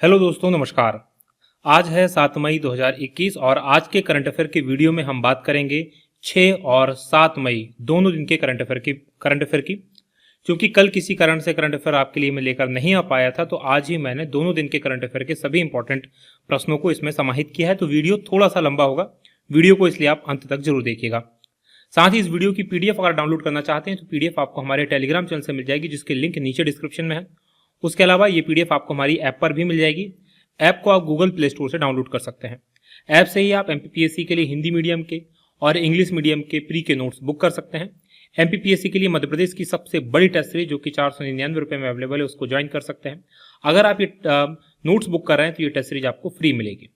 Hello दोस्तों, नमस्कार। आज है 7 मई 2021 और आज के करंट अफेयर के वीडियो में हम बात करेंगे 6 और 7 मई दोनों दिन के करंट अफेयर की। क्योंकि कल किसी कारण से करंट अफेयर आपके लिए मैं लेकर नहीं आ पाया था, तो आज ही मैंने दोनों दिन के करंट अफेयर के सभी इंपॉर्टेंट प्रश्नों को इसमें समाहित किया है। तो वीडियो थोड़ा सा लंबा होगा, वीडियो को इसलिए आप अंत तक जरूर देखिएगा। साथ ही इस वीडियो की पीडीएफ अगर डाउनलोड करना चाहते हैं तो पीडीएफ आपको हमारे टेलीग्राम चैनल से मिल जाएगी, जिसके लिंक नीचे डिस्क्रिप्शन में है। उसके अलावा ये पीडीएफ आपको हमारी ऐप पर भी मिल जाएगी। ऐप को आप गूगल प्ले स्टोर से डाउनलोड कर सकते हैं। ऐप से ही आप एमपीपीएससी के लिए हिंदी मीडियम के और इंग्लिश मीडियम के प्री के नोट्स बुक कर सकते हैं। एमपीपीएससी के लिए मध्य प्रदेश की सबसे बड़ी टेस्ट सीरीज जो कि 499 रुपये में अवेलेबल है, उसको ज्वाइन कर सकते हैं। अगर आप ये नोट्स बुक कर रहे हैं तो ये टेस्ट सीरीज आपको फ्री मिलेगी।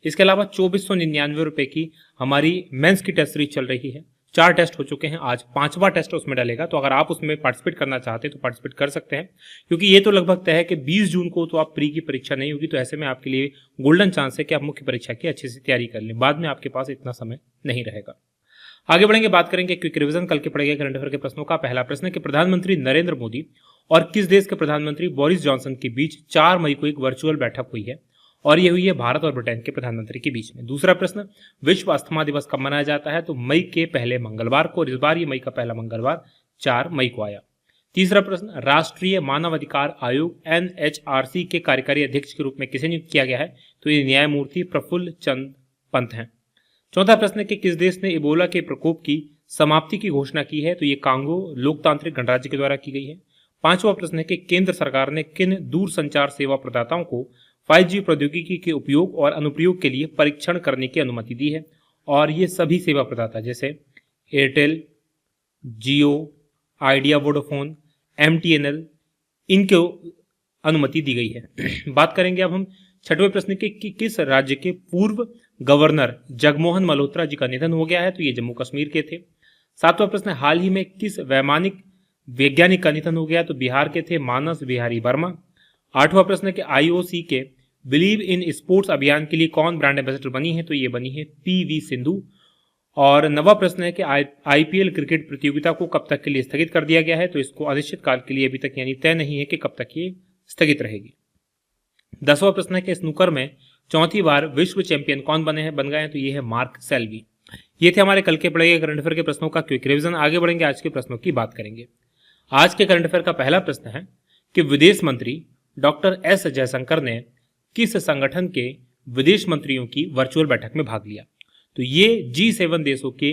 इसके अलावा 2499 रुपये की हमारी मेंस की टेस्ट सीरीज चल रही है। 4 टेस्ट हो चुके हैं, आज 5वां टेस्ट उसमें डालेगा। तो अगर आप उसमें पार्टिसिपेट करना चाहते हैं तो पार्टिसिपेट कर सकते हैं, क्योंकि ये तो लगभग तय है कि 20 जून को तो आप प्री की परीक्षा नहीं होगी। तो ऐसे में आपके लिए गोल्डन चांस है कि आप मुख्य परीक्षा की अच्छे से तैयारी कर लें। बाद में आपके पास इतना समय नहीं रहेगा। आगे बढ़ेंगे, बात करेंगे क्विक रिवीजन कल के पढ़े गए करंट अफेयर के प्रश्नों का। पहला प्रश्न है कि प्रधानमंत्री नरेंद्र मोदी और किस देश के प्रधानमंत्री बोरिस जॉनसन के बीच 4 मई को एक वर्चुअल बैठक हुई है, और ये हुई है भारत और ब्रिटेन के प्रधानमंत्री के बीच में। दूसरा प्रश्न, विश्व अस्थमा दिवस कब मनाया जाता है? तो मई के पहले मंगलवार को, और इस बार ये मई का पहला मंगलवार 4 मई को आया। तीसरा प्रश्न, राष्ट्रीय मानवाधिकार आयोग एनएचआरसी के कार्यकारी अध्यक्ष के रूप में किसे नियुक्त किया गया है? तो ये न्यायमूर्ति प्रफुल्ल चंद पंत हैं। चौथा प्रश्न है कि किस देश ने इबोला के प्रकोप की समाप्ति की घोषणा की है? तो ये कांगो लोकतांत्रिक गणराज्य के द्वारा की गई है। पांचवा प्रश्न है कि केंद्र सरकार ने किन दूरसंचार सेवा प्रदाताओं को 5G प्रौद्योगिकी के उपयोग और अनुप्रयोग के लिए परीक्षण करने की अनुमति दी है? और ये सभी सेवा प्रदाता जैसे एयरटेल, जियो, आइडिया, वोडाफोन, MTNL, इनको अनुमति दी गई है। बात करेंगे अब हम छठवें प्रश्न के कि किस राज्य के पूर्व गवर्नर जगमोहन मल्होत्रा जी का निधन हो गया है? तो ये जम्मू कश्मीर के थे। सातवां प्रश्न, हाल ही में किस वैज्ञानिक का निधन हो गया? तो बिहार के थे मानस बिहारी वर्मा। आठवां प्रश्न है कि IOC के बिलीव इन स्पोर्ट्स अभियान के लिए कौन ब्रांड एम्बेसडर बनी है? तो ये बनी है PV सिंधु। और नवा प्रश्न है कि IPL क्रिकेट प्रतियोगिता को कब तक के लिए स्थगित कर दिया गया है? तो इसको अनिश्चित काल के लिए अभी तक यानी तय नहीं है कि कब तक ये स्थगित रहेगी। 10वां प्रश्न है कि स्नूकर में चौथी बार विश्व चैंपियन कौन बन गए हैं? तो ये है मार्क सेल्वी। ये थे हमारे कल के पढ़े गए करंट अफेयर के प्रश्नों का क्विक रिवीजन। आगे बढ़ेंगे, आज के प्रश्नों की बात करेंगे। आज के करंट अफेयर का पहला प्रश्न है कि विदेश मंत्री डॉक्टर S जयशंकर ने किस संगठन के विदेश मंत्रियों की वर्चुअल बैठक में भाग लिया? तो ये G7 देशों की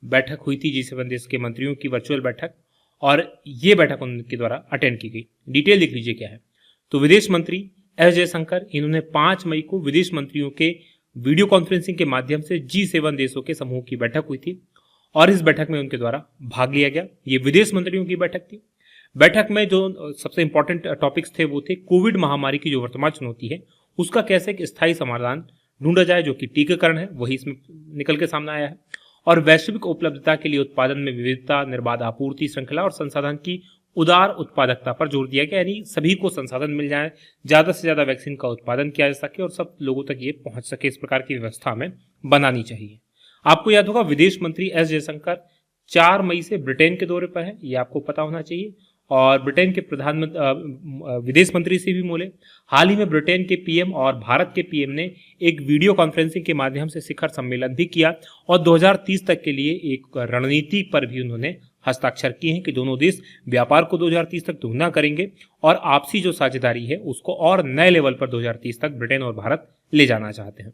बैठक हुई थी, G7 देश के मंत्रियों की वर्चुअल बैठक, और ये बैठक उनके द्वारा अटेंड की गई। डिटेल लिख लीजिए क्या है। तो विदेश मंत्री S जयशंकर, इन्होंने 5 मई को विदेश मंत्रियों के वीडियो कॉन्फ्रेंसिंग के माध्यम से G7 देशों के समूह की बैठक हुई थी, और इस बैठक में उनके द्वारा भाग लिया गया। ये विदेश मंत्रियों की बैठक थी। बैठक में जो सबसे इंपॉर्टेंट टॉपिक्स थे वो थे कोविड महामारी की जो वर्तमान चुनौती है उसका कैसे एक स्थायी समाधान ढूंढा जाए, जो कि टीकाकरण है, वही इसमें निकल के सामने आया है। और वैश्विक उपलब्धता के लिए उत्पादन में विविधता, निर्बाध आपूर्ति श्रृंखला और संसाधन की उदार उत्पादकता पर जोर दिया गया, यानी सभी को संसाधन मिल जाए, ज्यादा से ज्यादा वैक्सीन का उत्पादन किया जा सके और सब लोगों तक ये पहुंच सके, इस प्रकार की व्यवस्था हमें बनानी चाहिए। आपको याद होगा विदेश मंत्री S जयशंकर 4 मई से ब्रिटेन के दौरे पर है, ये आपको पता होना चाहिए। और ब्रिटेन के प्रधानमंत्री विदेश मंत्री से भी मिले। हाल ही में ब्रिटेन के PM और भारत के PM ने एक वीडियो कॉन्फ्रेंसिंग के माध्यम से शिखर सम्मेलन भी किया, और 2030 तक के लिए एक रणनीति पर भी उन्होंने हस्ताक्षर किए हैं कि दोनों देश व्यापार को 2030 तक दोगुना करेंगे और आपसी जो साझेदारी है उसको और नए लेवल पर 2030 तक ब्रिटेन और भारत ले जाना चाहते हैं।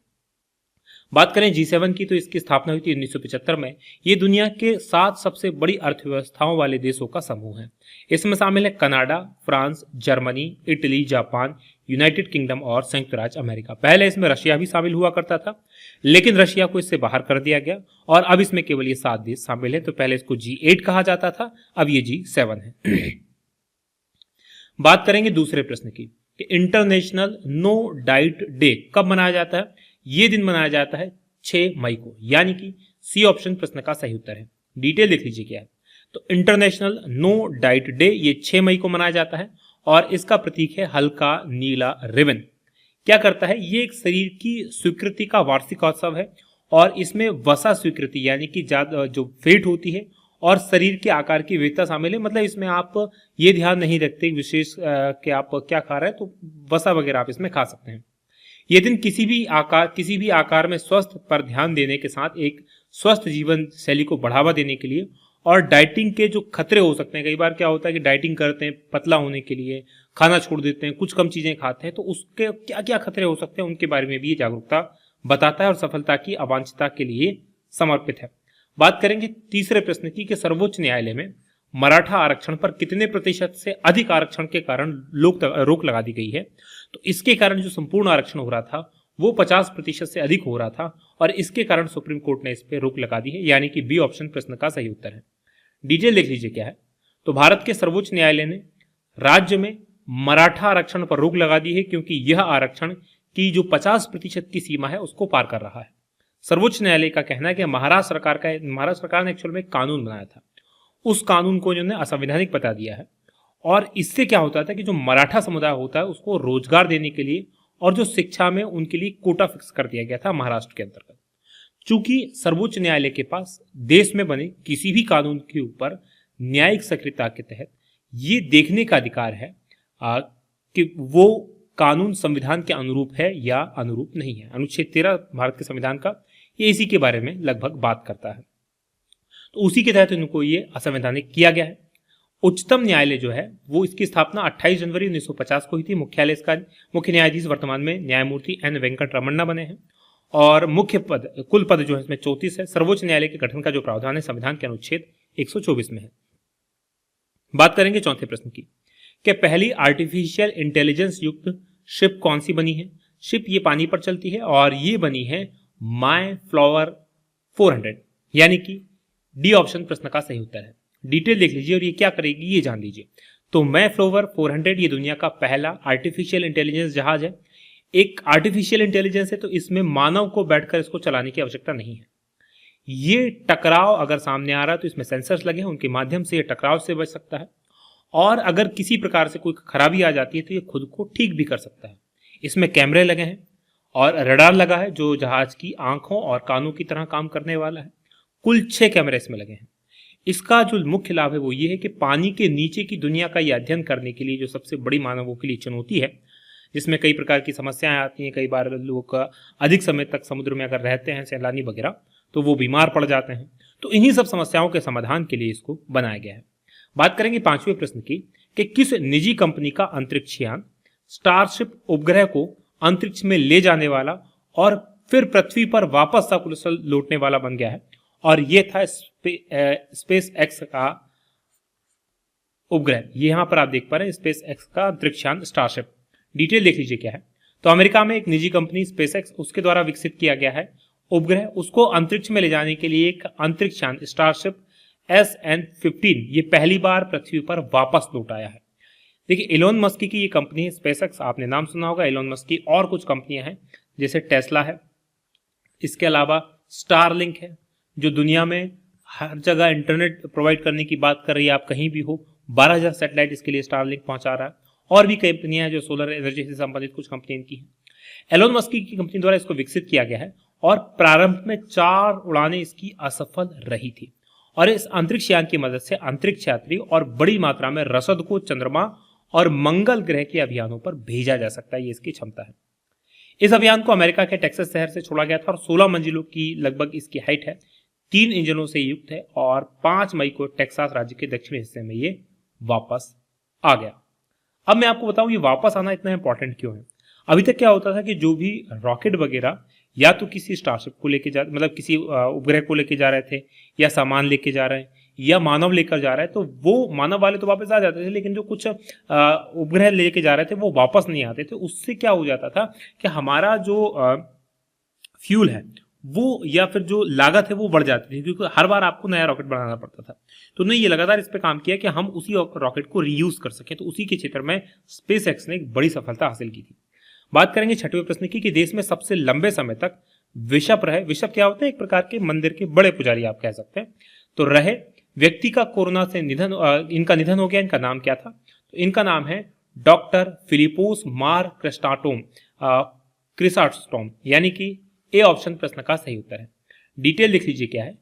बात करें G7 की, तो इसकी स्थापना हुई थी 1975 में। ये दुनिया के 7 सबसे बड़ी अर्थव्यवस्थाओं वाले देशों का समूह है। इसमें शामिल है Canada, France, Germany, Italy, Japan, United kingdom और संयुक्त राज्य अमेरिका। पहले इसमें रशिया भी शामिल हुआ करता था, लेकिन रशिया को इससे बाहर कर दिया गया और अब इसमें केवल ये 7 देश शामिल है। तो पहले इसको G8 कहा जाता था, अब ये G7 है। बात करेंगे दूसरे प्रश्न की कि इंटरनेशनल नो डाइट डे कब मनाया जाता है? ये दिन मनाया जाता है 6 मई को, यानी कि C ऑप्शन प्रश्न का सही उत्तर है। डिटेल देख लीजिए क्या है। तो इंटरनेशनल नो डाइट डे ये 6 मई को मनाया जाता है, और इसका प्रतीक है हल्का नीला रिबन। क्या करता है? ये एक शरीर की स्वीकृति का वार्षिकोत्सव है, और इसमें वसा स्वीकृति यानी कि जो फैट होती है और शरीर के आकार की विविधता शामिल है। मतलब इसमें आप ये ध्यान नहीं रखते विशेष कि आप क्या खा रहे हैं, तो वसा वगैरह आप इसमें खा सकते हैं। ये दिन किसी भी आकार में स्वस्थ पर ध्यान देने के साथ एक स्वस्थ जीवन शैली को बढ़ावा देने के लिए और डाइटिंग के जो खतरे हो सकते हैं, कई बार क्या होता है कि डाइटिंग करते हैं पतला होने के लिए, खाना छोड़ देते हैं, कुछ कम चीजें खाते हैं, तो उसके क्या क्या खतरे हो सकते हैं उनके बारे में भी ये जागरूकता बताता है और सफलता की अवांछितता के लिए समर्पित है। बात करेंगे तीसरे प्रश्न की कि सर्वोच्च न्यायालय में मराठा आरक्षण पर कितने प्रतिशत से अधिक आरक्षण के कारण रोक लगा दी गई है। तो इसके कारण जो संपूर्ण आरक्षण हो रहा था वो 50% से अधिक हो रहा था और इसके कारण सुप्रीम कोर्ट ने इस पर रोक लगा दी है, यानी कि बी ऑप्शन प्रश्न का सही उत्तर है। डिटेल देख लीजिए क्या है। तो भारत के सर्वोच्च न्यायालय ने राज्य में मराठा आरक्षण पर रोक लगा दी है क्योंकि यह आरक्षण की जो 50% की सीमा है उसको पार कर रहा है। सर्वोच्च न्यायालय का कहना है कि महाराष्ट्र सरकार ने एक्चुअल में कानून बनाया था, उस कानून को इन्होंने असंवैधानिक बता दिया है और इससे क्या होता था कि जो मराठा समुदाय होता है उसको रोजगार देने के लिए और जो शिक्षा में उनके लिए कोटा फिक्स कर दिया गया था महाराष्ट्र के अंतर्गत। चूंकि सर्वोच्च न्यायालय के पास देश में बने किसी भी कानून के ऊपर न्यायिक सक्रियता के तहत ये देखने का अधिकार है कि वो कानून संविधान के अनुरूप है या अनुरूप नहीं है। अनुच्छेद 13 भारत के संविधान का ये इसी के बारे में लगभग बात करता है, तो उसी के तहत इनको ये असंवैधानिक किया गया है। उच्चतम न्यायालय जो है वो इसकी स्थापना 28 जनवरी 1950 को हुई थी। मुख्य न्यायाधीश वर्तमान में न्यायमूर्ति एन वेंकट रमन्ना बने हैं और कुल पद जो है इसमें 34 है। सर्वोच्च न्यायालय के गठन का जो प्रावधान है संविधान के अनुच्छेद 124 में है। बात करेंगे चौथे प्रश्न की कि पहली आर्टिफिशियल इंटेलिजेंस युक्त शिप कौन सी बनी है। शिप ये पानी पर चलती है और ये बनी है माय फ्लावर 400, यानी कि डी ऑप्शन प्रश्न का सही उत्तर है। डिटेल देख लीजिए और ये क्या करेगी ये जान लीजिए। तो माय फ्लावर 400 ये दुनिया का पहला आर्टिफिशियल इंटेलिजेंस जहाज है। एक आर्टिफिशियल इंटेलिजेंस है तो इसमें मानव को बैठकर इसको चलाने की आवश्यकता नहीं है। ये टकराव अगर सामने आ रहा है तो इसमें सेंसर्स लगे हैं, उनके माध्यम से ये टकराव से बच सकता है और अगर किसी प्रकार से कोई खराबी आ जाती है तो ये खुद को ठीक भी कर सकता है। इसमें कैमरे लगे हैं और रडार लगा है जो जहाज की आंखों और कानों की तरह काम करने वाला है। कुल 6 कैमरे इसमें लगे हैं। इसका जो मुख्य लाभ है वो ये है कि पानी के नीचे की दुनिया का यह अध्ययन करने के लिए जो सबसे बड़ी मानवों के लिए चुनौती है, जिसमें कई प्रकार की समस्याएं आती हैं, कई बार लोग अधिक समय तक समुद्र में अगर रहते हैं सैलानी वगैरह तो वो बीमार पड़ जाते हैं, तो इन्हीं सब समस्याओं के समाधान के लिए इसको बनाया गया है। बात करेंगे 5वें प्रश्न की कि किस निजी कंपनी का अंतरिक्ष यान स्टारशिप उपग्रह को अंतरिक्ष में ले जाने वाला और फिर पृथ्वी पर वापस सकुशल लौटने वाला बन गया है, और यह था स्पेस एक्स का उपग्रह। ये यहां पर आप देख पा रहे हैं स्पेस एक्स का अंतरिक्ष यान स्टारशिप। डिटेल देख लीजिए क्या है। तो अमेरिका में एक निजी कंपनी स्पेस एक्स उसके द्वारा विकसित किया गया है उपग्रह, उसको अंतरिक्ष में ले जाने के लिए एक अंतरिक्ष यान स्टारशिप SN-15 ये पहली बार पृथ्वी पर वापस लौट आया है। देखिए इलोन मस्क की ये कंपनी है स्पेस एक्स, आपने नाम सुना होगा इलोन मस्क की। और कुछ कंपनियां हैं जैसे टेस्ला है, इसके अलावा स्टारलिंक है जो दुनिया में हर जगह इंटरनेट प्रोवाइड करने की बात कर रही है, आप कहीं भी हो। 12,000 सैटेलाइट इसके लिए स्टारलिंक पहुंचा रहा है। और भी कंपनियां हैं जो सोलर एनर्जी से संबंधित कुछ कंपनी इनकी है। एलोन मस्क की कंपनी द्वारा इसको विकसित किया गया है और प्रारंभ में 4 उड़ानें इसकी असफल रही थी और इस अंतरिक्ष यान की मदद से अंतरिक्ष यात्री और बड़ी मात्रा में रसद को चंद्रमा और मंगल ग्रह के अभियानों पर भेजा जा सकता है, ये इसकी क्षमता है। इस अभियान को अमेरिका के टेक्सास शहर से छोड़ा गया था और 16 मंजिलों की लगभग इसकी हाइट है, 3 इंजनों से युक्त है और 5 मई को टेक्सास राज्य के दक्षिणी हिस्से में ये वापस आ गया। अब मैं आपको बताऊं ये वापस आना इतना इंपॉर्टेंट क्यों है। अभी तक क्या होता था कि जो भी रॉकेट वगैरह या तो किसी स्टारशिप को लेके जा मतलब किसी उपग्रह को लेके जा रहे थे या सामान लेके जा रहे हैं या मानव लेकर जा रहा है, तो वो मानव वाले तो वापस आ जाते थे, लेकिन जो कुछ उपग्रह लेके जा रहे थे वो वापस नहीं आते थे। उससे क्या हो जाता था कि हमारा जो फ्यूल है वो या फिर जो लागत है वो बढ़ जाती थी, क्योंकि हर बार आपको नया रॉकेट बनाना पड़ता था। तो उन्होंने ये लगातार इस पर काम किया कि हम उसी रॉकेट को रीयूज कर सकें, तो उसी के क्षेत्र में स्पेस एक्स ने एक बड़ी सफलता हासिल की थी। बात करेंगे 6वें प्रश्न की कि देश में सबसे लंबे समय तक बिशप रहे। बिशप क्या होते हैं? एक प्रकार के मंदिर के बड़े पुजारी आप कह सकते हैं। तो रहे व्यक्ति का कोरोना से इनका निधन हो गया। इनका नाम क्या था? तो इनका नाम है डॉक्टर फिलिपोस मार क्रिसास्टोम, यानी कि ए ऑप्शन प्रश्न का सही उत्तर है। डिटेल लिख लीजिए क्या है।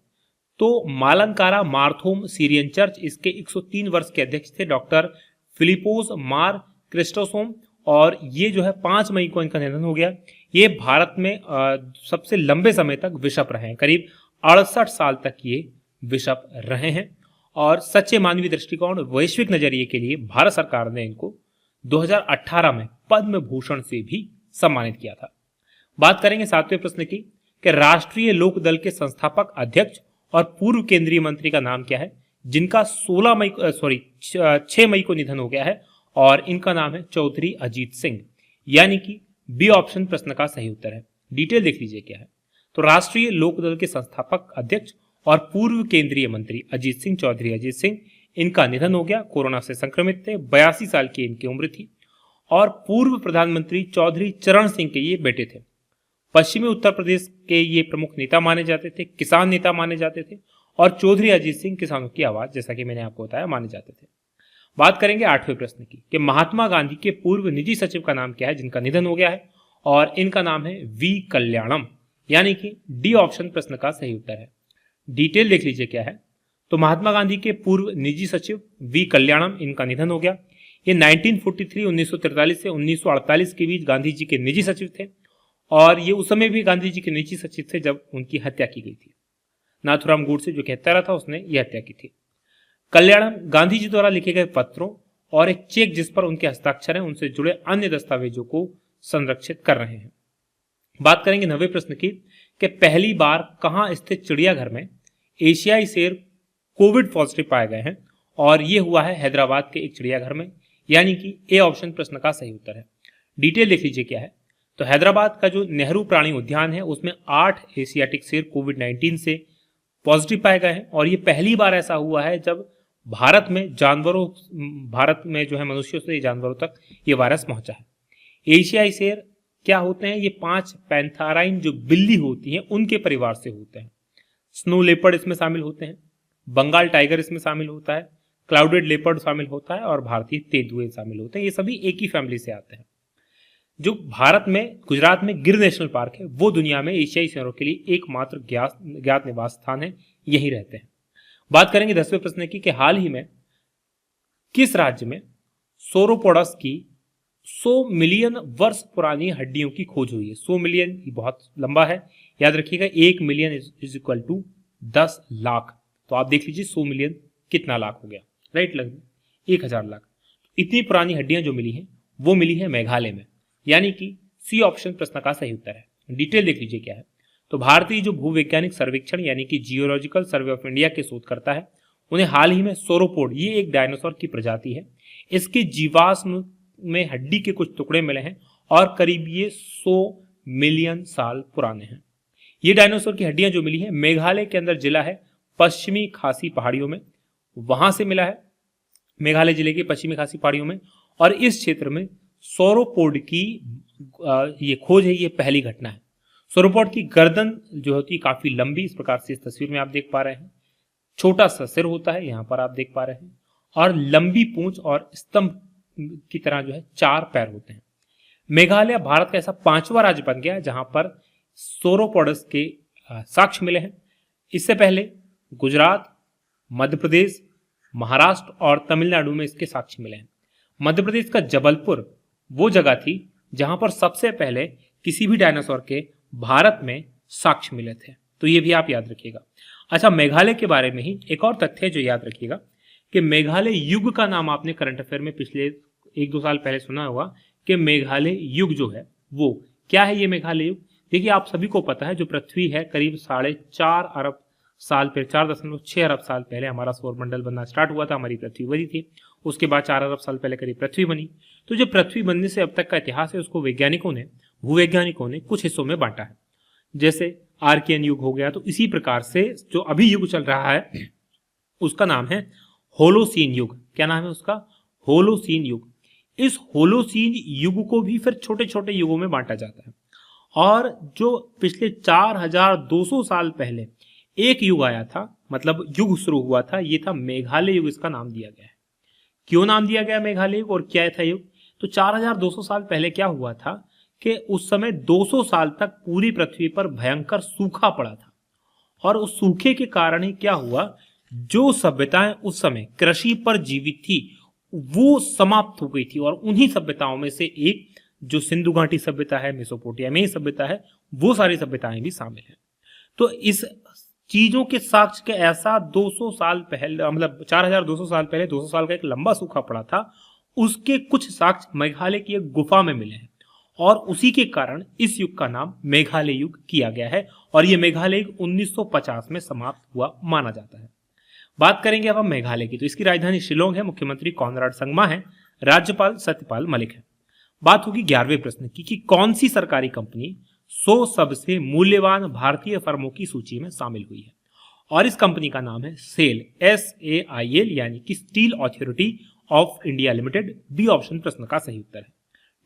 तो मालनकारा मार्थोम सीरियन चर्च, इसके 103 वर्ष के अध्यक्ष थे डॉक्टर फिलिपोस मार क्रिस्टोसोम, और ये जो है 5 मई को इनका निधन हो गया। ये भारत में सबसे लंबे समय तक बिशप रहे हैं, करीब 68 साल तक ये बिशप रहे हैं। और सच्चे मानवीय दृष्टिकोण वैश्विक नजरिए के लिए भारत सरकार ने इनको 2018 में पद्म भूषण से भी सम्मानित किया था। बात करेंगे 7वें प्रश्न की कि राष्ट्रीय लोक दल के संस्थापक अध्यक्ष और पूर्व केंद्रीय मंत्री का नाम क्या है, जिनका 6 मई को निधन हो गया है, और इनका नाम है चौधरी अजीत सिंह, यानी कि बी ऑप्शन प्रश्न का सही उत्तर है। डिटेल देख लीजिए क्या है। तो राष्ट्रीय लोक दल के संस्थापक अध्यक्ष और पूर्व केंद्रीय मंत्री अजीत सिंह, चौधरी अजीत सिंह, इनका निधन हो गया, कोरोना से संक्रमित थे, 82 साल की इनकी उम्र थी। और पूर्व प्रधानमंत्री चौधरी चरण सिंह के ये बेटे थे। पश्चिमी उत्तर प्रदेश के ये प्रमुख नेता माने जाते थे, किसान नेता माने जाते थे, और चौधरी अजीत सिंह किसानों की आवाज, जैसा कि मैंने आपको बताया, माने जाते थे। बात करेंगे 8वें प्रश्न की कि महात्मा गांधी के पूर्व निजी सचिव का नाम क्या है, जिनका निधन हो गया है, और इनका नाम है वी कल्याणम, यानी कि डी ऑप्शन प्रश्न का सही उत्तर है। डिटेल देख लीजिए क्या है। तो महात्मा गांधी के पूर्व निजी सचिव वी कल्याणम, इनका निधन हो गया। ये 1943 से 1948 के बीच गांधी जी के निजी सचिव थे, और ये उस समय भी गांधी जी के निजी सचिव थे जब उनकी हत्या की गई थी। नाथुराम गोडसे जो हत्यारा था, उसने यह हत्या की थी। कल्याणम गांधी जी द्वारा लिखे गए पत्रों और एक चेक जिस पर उनके हस्ताक्षर हैं, उनसे जुड़े अन्य दस्तावेजों को संरक्षित कर रहे हैं। बात करेंगे 9वें प्रश्न की कि पहली बार कहां स्थित चिड़ियाघर में एशियाई शेर कोविड पॉजिटिव पाए गए हैं, और ये हुआ है हैदराबाद के एक चिड़ियाघर में, यानी कि ए ऑप्शन प्रश्न का सही उत्तर है। डिटेल देख लीजिए क्या है। तो हैदराबाद का जो नेहरू प्राणी उद्यान है, उसमें 8 एशियाटिक शेर कोविड-19 से पॉजिटिव पाए गए हैं, और ये पहली बार ऐसा हुआ है जब भारत में जो है मनुष्यों से जानवरों तक ये वायरस पहुंचा है। एशियाई शेर क्या होते हैं, ये 5 पैंथाराइन जो बिल्ली होती हैं उनके परिवार से होते हैं। स्नो लेपर्ड इसमें शामिल होते हैं, बंगाल टाइगर इसमें शामिल होता है, क्लाउडेड लेपर्ड शामिल होता है, और भारतीय तेंदुए शामिल होते हैं। ये सभी एक ही फैमिली से आते हैं। जो भारत में गुजरात में गिर नेशनल पार्क है, वो दुनिया में एशियाई शेरों के लिए एकमात्र ज्ञात निवास स्थान है, यही रहते हैं। बात करेंगे 10वें प्रश्न की कि हाल ही में किस राज्य में सोरोपोडस की 100 मिलियन वर्ष पुरानी हड्डियों की खोज हुई है। 100 मिलियन बहुत लंबा है, याद रखिएगा। 1 million is equal to 10 lakh. तो आप देख लीजिए 100 मिलियन कितना लाख हो गया, राइट, लगभग 1000 लाख। इतनी पुरानी हड्डियां जो मिली हैं वो मिली है मेघालय में, यानी कि सी ऑप्शन प्रश्न का सही उत्तर है। डिटेल देख लीजिए क्या है। तो भारतीय जो भूवैज्ञानिक सर्वेक्षण यानी कि जियोलॉजिकल सर्वे ऑफ इंडिया के शोधकर्ता है, उन्हें हाल ही में सोरोपोड, ये एक डायनासोर की प्रजाति है, इसके जीवाश्म में हड्डी के कुछ टुकड़े मिले हैं, और करीब ये 100 मिलियन साल पुराने हैं। ये डायनासोर की हड्डियां जो मिली है मेघालय के अंदर जिला है पश्चिमी खासी पहाड़ियों में, वहां से मिला है, मेघालय जिले की पश्चिमी खासी पहाड़ियों में। और इस क्षेत्र में सोरोपोड की ये खोज है, ये पहली घटना है। सोरोपोड की गर्दन जो होती है काफी लंबी, इस प्रकार से इस तस्वीर में आप देख पा रहे हैं। छोटा सा सिर होता है, यहां पर आप देख पा रहे हैं, और लंबी पूंछ और स्तंभ की तरह जो है 4 पैर होते हैं। मेघालय भारत का ऐसा 5वां राज्य बन गया जहां पर सोरोपोडस के साक्ष्य मिले हैं। इससे पहले गुजरात, मध्य प्रदेश, महाराष्ट्र और तमिलनाडु में इसके साक्ष्य मिले हैं। मध्य प्रदेश का जबलपुर वो जगह थी जहां पर सबसे पहले किसी भी डायनासोर के भारत में साक्ष्य मिले थे, तो ये भी आप याद रखिएगा। अच्छा, मेघालय के बारे में ही एक और तथ्य जो याद रखिएगा कि मेघालय युग का नाम आपने करंट अफेयर में पिछले 1-2 साल पहले सुना होगा कि मेघालय युग जो है वो क्या है। ये मेघालय युग, देखिए आप सभी को पता है, जो पृथ्वी है करीब 4.5 अरब साल पहले, 4.6 अरब साल पहले हमारा सौरमंडल बनना स्टार्ट हुआ था, हमारी पृथ्वी बनी थी। उसके बाद 4 अरब साल पहले करीब पृथ्वी बनी। तो जो पृथ्वी बनने से अब तक का इतिहास है, उसको भूवैज्ञानिकों ने कुछ हिस्सों में बांटा है, जैसे आर्कियन युग हो गया। तो इसी प्रकार से जो अभी युग चल रहा है उसका नाम है होलोसीन युग। क्या नाम है उसका? होलोसीन युग। इस होलोसीन युग को भी फिर छोटे छोटे युगों में बांटा जाता है, और जो पिछले 4200 साल पहले एक युग आया था, मतलब युग शुरू हुआ था, ये था मेघालय युग, इसका नाम दिया गया है। क्यों नाम दिया गया मेघालय युग और क्या था युग? तो 4200 साल पहले क्या हुआ था कि उस समय 200 साल तक पूरी पृथ्वी पर भयंकर सूखा पड़ा था, और उस सूखे के कारण ही क्या हुआ, जो सभ्यताएं उस समय कृषि पर जीवित थी वो समाप्त हो गई थी, और उन्हीं सभ्यताओं में से एक जो सिंधु घाटी सभ्यता है, मेसोपोटामिया सभ्यता है, वो सारी सभ्यताएं भी शामिल है। तो इस चीजों के साक्ष्य के ऐसा 200 साल पहले, मतलब 4200 साल पहले 200 साल का एक लंबा सूखा पड़ा था, उसके कुछ साक्ष्य मेघालय की एक गुफा में मिले हैं, और उसी के कारण इस युग का नाम मेघालय युग किया गया है, और यह मेघालय युग 1950 में समाप्त हुआ माना जाता है। बात करेंगे अब हम मेघालय की, तो इसकी राजधानी शिलोंग है, मुख्यमंत्री कॉनराड संगमा है, राज्यपाल सत्यपाल मलिक है। बात होगी 11वें प्रश्न की कि कौन सी सरकारी कंपनी 100 सबसे मूल्यवान भारतीय फर्मों की सूची में शामिल हुई है, और इस कंपनी का नाम है सेल, SAIL, यानी कि steel authority of India limited. B option प्रश्न का सही उत्तर है।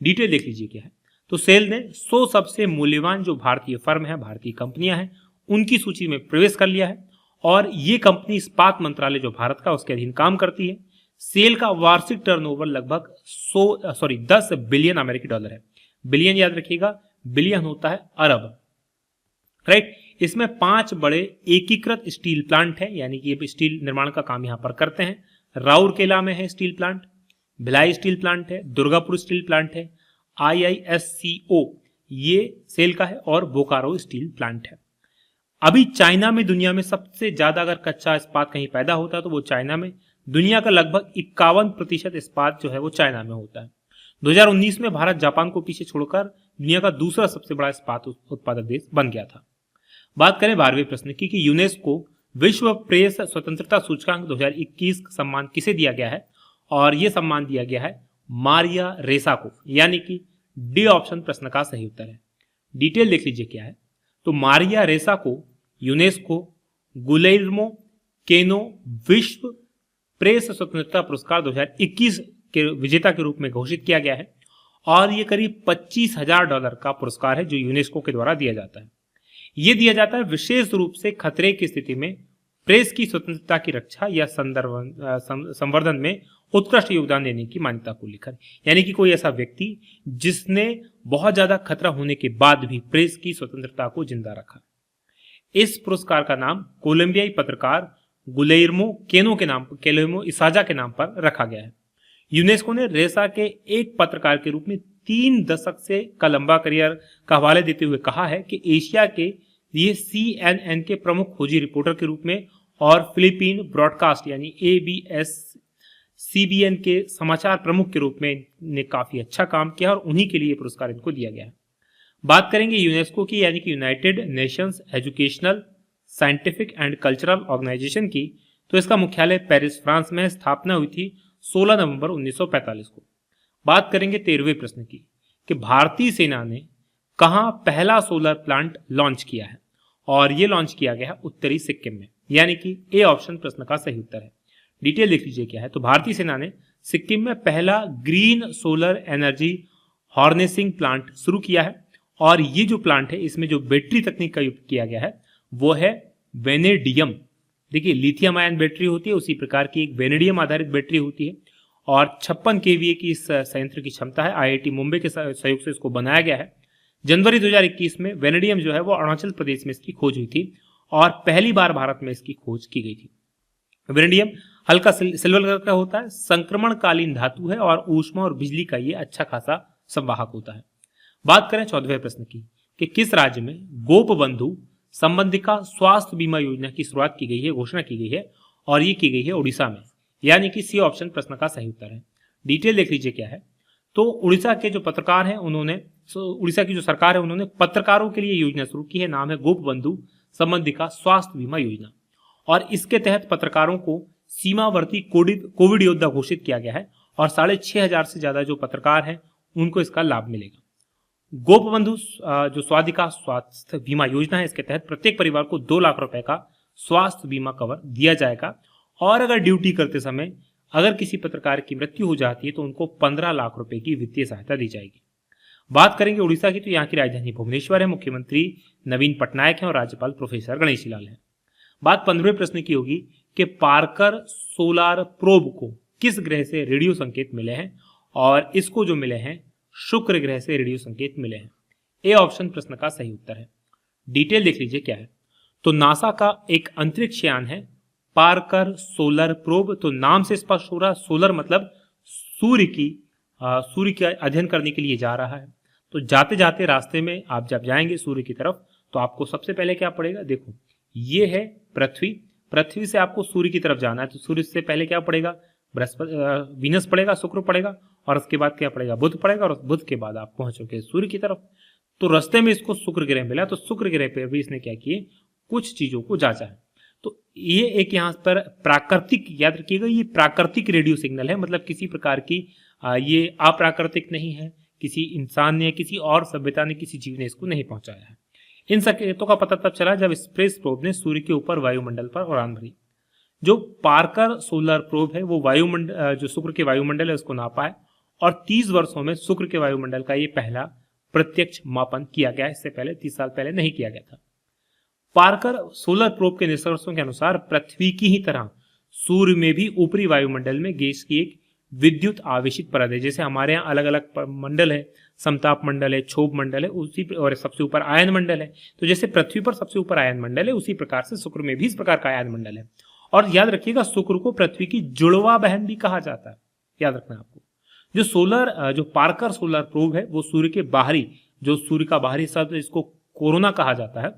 डिटेल देख लीजिए क्या है। तो सेल ने 100 सबसे मूल्यवान जो भारतीय फर्म है, भारतीय कंपनियां हैं, उनकी सूची में प्रवेश कर लिया है, और ये कंपनी इस्पात मंत्रालय जो भारत का, उसके अधीन काम करती है। सेल का वार्षिक टर्नओवर लगभग 10 बिलियन अमेरिकी डॉलर है। बिलियन याद रखिएगा, बिलियन होता है अरब, राइट। इसमें 5 बड़े एकीकृत स्टील प्लांट है, यानी कि ये स्टील निर्माण का काम यहां पर करते हैं। राउरकेला में है steel plant, Bhilai steel plant है, दुर्गापुर स्टील प्लांट है, IISCO ये सेल का है, और बोकारो स्टील प्लांट है। अभी चाइना में दुनिया में सबसे ज्यादा अगर कच्चा इस्पात कहीं पैदा होता है तो वो चाइना में, दुनिया का लगभग 51% इस्पात जो है वो चाइना में होता है। 2019 में भारत जापान को पीछे छोड़कर दुनिया का दूसरा सबसे बड़ा इस्पात उत्पादक देश बन गया था। बात करें 12वें प्रश्न की कि यूनेस्को विश्व प्रेस स्वतंत्रता सूचकांक 2021 का सम्मान किसे दिया गया है, और यह सम्मान दिया गया है मारिया रेसा को, यानी कि डी ऑप्शन प्रश्न का सही उत्तर है। डिटेल देख लीजिए क्या है। तो मारिया रेसा को यूनेस्को गुलेर्मो केनो विश्व प्रेस स्वतंत्रता पुरस्कार 2021 के विजेता के रूप में घोषित किया गया है, और ये करीब $25,000 का पुरस्कार है जो यूनेस्को के द्वारा दिया जाता है। ये दिया जाता है विशेष रूप से खतरे की स्थिति में प्रेस की स्वतंत्रता की रक्षा या संवर्धन में उत्कृष्ट योगदान देने की मान्यता को लेकर, यानी कि कोई ऐसा व्यक्ति जिसने बहुत ज्यादा खतरा होने के बाद भी प्रेस की स्वतंत्रता को जिंदा रखा। इस पुरस्कार का नाम कोलंबियाई पत्रकार गुलेर्मो केनो के नाम, केलेमो इसाजा के नाम पर रखा गया है। यूनेस्को ने रेसा के एक पत्रकार के रूप में 3 दशक से का लंबा करियर का हवाले देते हुए कहा है कि एशिया के लिए CNN के प्रमुख खोजी रिपोर्टर के रूप में और फिलीपीन ब्रॉडकास्ट यानी ABS CBN के समाचार प्रमुख के रूप में ने काफी अच्छा काम किया, और उन्हीं के लिए पुरस्कार इनको दिया गया है। बात करेंगे यूनेस्को की, यानी कि united nations educational scientific and cultural organisation की, तो इसका मुख्यालय पेरिस फ्रांस में स्थापना हुई थी 16 नवंबर 1945 को। बात करेंगे 13वें प्रश्न की कि भारतीय सेना ने कहां पहला सोलर प्लांट लॉन्च किया है, और यह लॉन्च किया गया है उत्तरी सिक्किम में, यानी कि ए ऑप्शन प्रश्न का सही उत्तर है। डिटेल देख लीजिए क्या है। तो भारतीय सेना ने सिक्किम में पहला green solar energy harnessing plant शुरू किया है, और ये जो प्लांट है इसमें जो बैटरी तकनीक का उपयोग किया गया है वो है वेनेडियम। देखिए लिथियम आयन बैटरी होती है, उसी प्रकार की एक वेनेडियम आधारित बैटरी होती है, और 56 kVA की इस संयंत्र की क्षमता है। IIT मुंबई के सहयोग से इसको बनाया गया है। जनवरी 2021 में वेनेडियम जो है वो अरुणाचल प्रदेश में इसकी खोज हुई थी, और पहली बार भारत में इसकी खोज की गई थी। वेनेडियम हल्का सिल्वर कलर का होता है, संक्रमणकालीन धातु है, और ऊष्मा और बिजली का ये अच्छा खासा संवाहक होता है। बात करें 14वें प्रश्न की कि किस राज्य में गोप बंधु संबंधिका स्वास्थ्य बीमा योजना की शुरुआत की गई है, घोषणा की गई है, और ये की गई है उड़ीसा में, यानी कि सी ऑप्शन प्रश्न का सही उत्तर है। डिटेल देख लीजिए क्या है। तो उड़ीसा के जो पत्रकार हैं उन्होंने, उड़ीसा की जो सरकार है उन्होंने पत्रकारों के लिए योजना शुरू की है, नाम है गोप बंधु संबंधिका स्वास्थ्य बीमा योजना, और इसके तहत पत्रकारों को सीमावर्ती कोविड योद्धा घोषित किया गया है, और 6,500 से ज्यादा जो पत्रकार हैं उनको इसका लाभ मिलेगा। गोप बंधु जो स्वाधिका स्वास्थ्य बीमा योजना है, इसके तहत प्रत्येक परिवार को 2 लाख रुपए का स्वास्थ्य बीमा कवर दिया जाएगा, और अगर ड्यूटी करते समय अगर किसी पत्रकार की मृत्यु हो जाती है तो उनको 15 लाख रुपए की वित्तीय सहायता दी जाएगी। बात करेंगे उड़ीसा की, तो यहाँ की राजधानी भुवनेश्वर है, मुख्यमंत्री नवीन पटनायक हैं, और राज्यपाल प्रोफेसर गणेशी लाल हैं। बात 15वें प्रश्न की होगी कि पार्कर सोलार प्रोब को किस ग्रह से रेडियो संकेत मिले हैं, और इसको जो मिले हैं शुक्र ग्रह से रेडियो संकेत मिले हैं। ए ऑप्शन प्रश्न का सही उत्तर है। डिटेल देख लीजिए क्या है। तो नासा का एक अंतरिक्ष यान है पार्कर सोलर प्रोब। तो नाम से स्पष्ट हो रहा, सोलर मतलब सूर्य का अध्ययन करने के लिए जा रहा है। तो जाते जाते रास्ते में आप जब जाएंगे सूर्य की तरफ तो आपको सबसे पहले क्या पड़ेगा, देखो ये है पृथ्वी, पृथ्वी से आपको सूर्य की तरफ जाना है। तो सूर्य से पहले क्या पड़ेगा, बृहस्पति वीनस पड़ेगा, शुक्र पड़ेगा, और उसके बाद क्या पड़ेगा, बुध पड़ेगा, और बुध के बाद आप पहुंचोगे सूर्य की तरफ। तो रास्ते में इसको शुक्र ग्रह मिला, तो शुक्र ग्रह पर भी इसने क्या किए, कुछ चीजों को जांचा है। तो ये एक यहाँ पर प्राकृतिक, याद रखिएगा ये प्राकृतिक रेडियो सिग्नल है, मतलब किसी प्रकार की ये अप्राकृतिक नहीं है, किसी इंसान ने, किसी और सभ्यता ने, किसी जीव ने इसको नहीं पहुंचाया है। इन संकेतों का पता तब चला जब स्पेस प्रोब ने सूर्य के ऊपर वायुमंडल पर उड़ान भरी। जो पार्कर सोलर प्रोब है वो वायुमंडल, जो शुक्र के वायुमंडल है उसको नापा है, और 30 वर्षों में शुक्र के वायुमंडल का ये पहला प्रत्यक्ष मापन किया गया। इससे पहले 30 साल पहले नहीं किया गया था। पार्कर सोलर प्रोब के निष्कर्षों के अनुसार पृथ्वी की ही तरह सूर्य में भी ऊपरी वायुमंडल में गैस की एक विद्युत आवेशित परत है। जैसे हमारे यहाँ अलग अलग मंडल है, समताप मंडल है, क्षोभ मंडल है, उसी और सबसे ऊपर आयन मंडल है। तो जैसे पृथ्वी पर सबसे ऊपर आयन मंडल है, उसी प्रकार से शुक्र में भी इस प्रकार का आयन मंडल है। और याद रखिएगा शुक्र को पृथ्वी की जुड़वा बहन भी कहा जाता है, याद रखना आपको। जो पार्कर सोलर प्रोब है वो सूर्य के बाहरी, जो सूर्य का बाहरी शब्द इसको कोरोना कहा जाता है,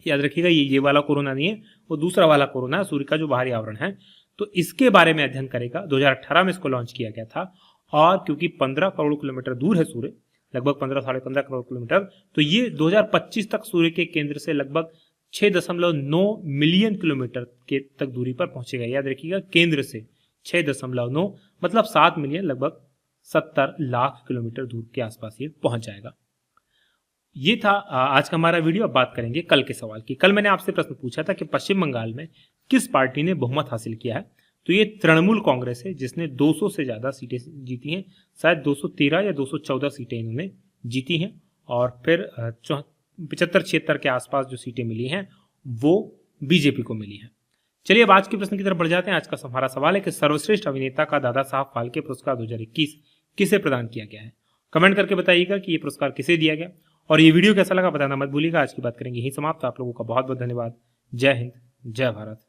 याद रखिएगा ये वाला कोरोना नहीं है, वो दूसरा वाला कोरोना है, सूर्य का जो बाहरी आवरण है। तो इसके बारे में अध्ययन करेगा। 2018 में इसको लॉन्च किया गया था, और क्योंकि 15 करोड़ किलोमीटर दूर है सूर्य, लगभग 15 साढ़े 15 करोड़ किलोमीटर, तो ये 2025 तक सूर्य के केंद्र से लगभग 6.9 मिलियन किलोमीटर के तक दूरी पर पहुंचेगा। याद रखिएगा केंद्र से 6.9 मतलब 7 मिलियन, लगभग 70 लाख किलोमीटर दूर के आसपास ये पहुंच जाएगा। ये था आज का हमारा वीडियो। अब बात करेंगे कल के सवाल की। कल मैंने आपसे प्रश्न पूछा था कि पश्चिम बंगाल में किस पार्टी ने बहुमत हासिल किया है। तो ये तृणमूल कांग्रेस है, जिसने 200 से ज्यादा सीटें जीती हैं, शायद 213 या 214 सीटें इन्होंने जीती हैं, और फिर 75-76 के आसपास जो सीटें मिली हैं वो बीजेपी को मिली हैं। चलिए अब आज के प्रश्न की तरफ बढ़ जाते हैं। आज का हमारा सवाल है कि सर्वश्रेष्ठ अभिनेता का दादा साहब फाल्के पुरस्कार 2021 किसे प्रदान किया गया है। कमेंट करके बताइएगा कि ये पुरस्कार किसे दिया गया, और ये वीडियो कैसा लगा बताना मत भूलिएगा। आज की बात करेंगे यही समाप्त। आप लोगों का बहुत बहुत धन्यवाद। जय हिंद, जय भारत।